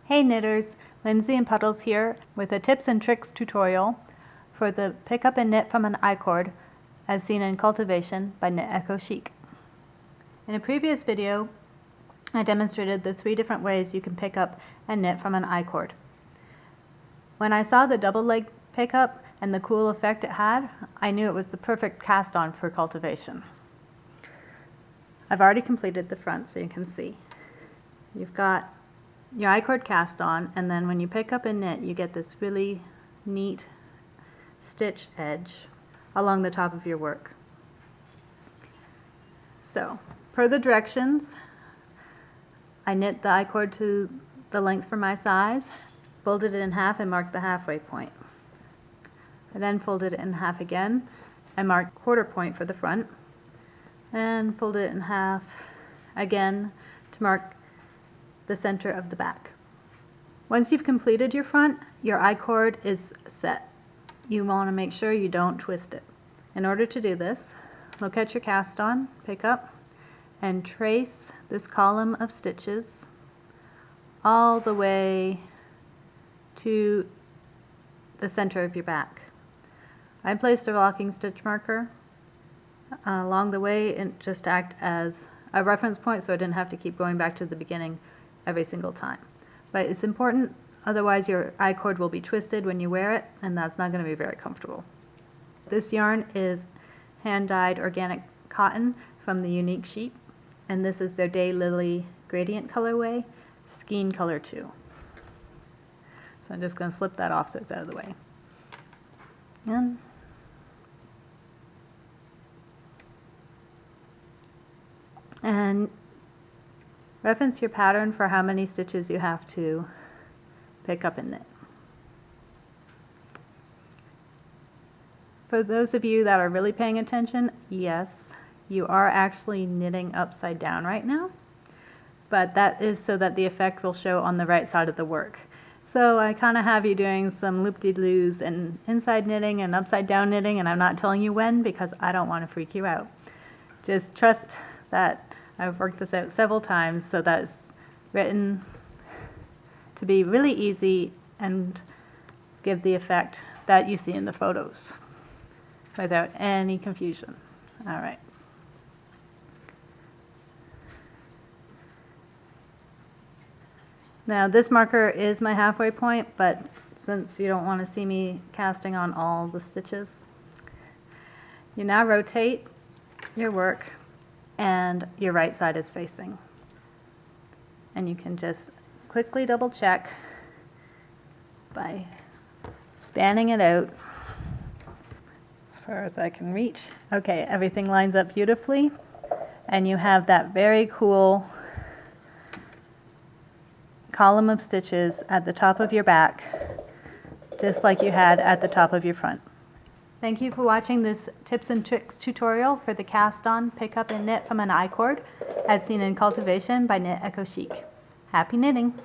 Hey knitters, Lindsay and Puddles here with a tips and tricks tutorial for the pick up and knit from an Icord as seen in Cultivation by Knit Echo Chic. In a previous video I demonstrated the 3 different ways you can pick up and knit from an Icord. When I saw the double leg pickup and the cool effect it had, I knew it was the perfect cast on for Cultivation. I've already completed the front so you can see. You've got your Icord cast on, and then when you pick up and knit you get this really neat stitch edge along the top of your work. So per the directions, I knit the Icord to the length for my size, folded it in half and marked the halfway point. I then folded it in half again and marked quarter point for the front, and folded it in half again to mark the center of the back. Once you've completed your front, your Icord is set. You want to make sure you don't twist it. In order to do this, look at your cast on, pick up, and trace this column of stitches all the way to the center of your back. I placed a locking stitch marker along the way and just to act as a reference point so I didn't have to keep going back to the beginning every single time. But it's important, otherwise your Icord will be twisted when you wear it, and that's not going to be very comfortable. This yarn is hand-dyed organic cotton from the Unique Sheep, and this is their Daylily Gradient colorway, Skein color 2. So I'm just going to slip that off so it's out of the way. And reference your pattern for how many stitches you have to pick up and knit. For those of you that are really paying attention, yes, you are actually knitting upside down right now, but that is so that the effect will show on the right side of the work. So I kind of have you doing some loop-de-loos and inside knitting and upside down knitting, and I'm not telling you when because I don't want to freak you out. Just trust that I've worked this out several times so that it's written to be really easy and give the effect that you see in the photos without any confusion. All right. Now this marker is my halfway point, but since you don't want to see me casting on all the stitches, you now rotate your work and your right side is facing. And you can just quickly double check by spanning it out as far as I can reach. Okay, everything lines up beautifully, and you have that very cool column of stitches at the top of your back, just like you had at the top of your front. Thank you for watching this tips and tricks tutorial for the cast on, pick up and knit from an Icord as seen in Cultivation by Knit Echo Chic. Happy knitting!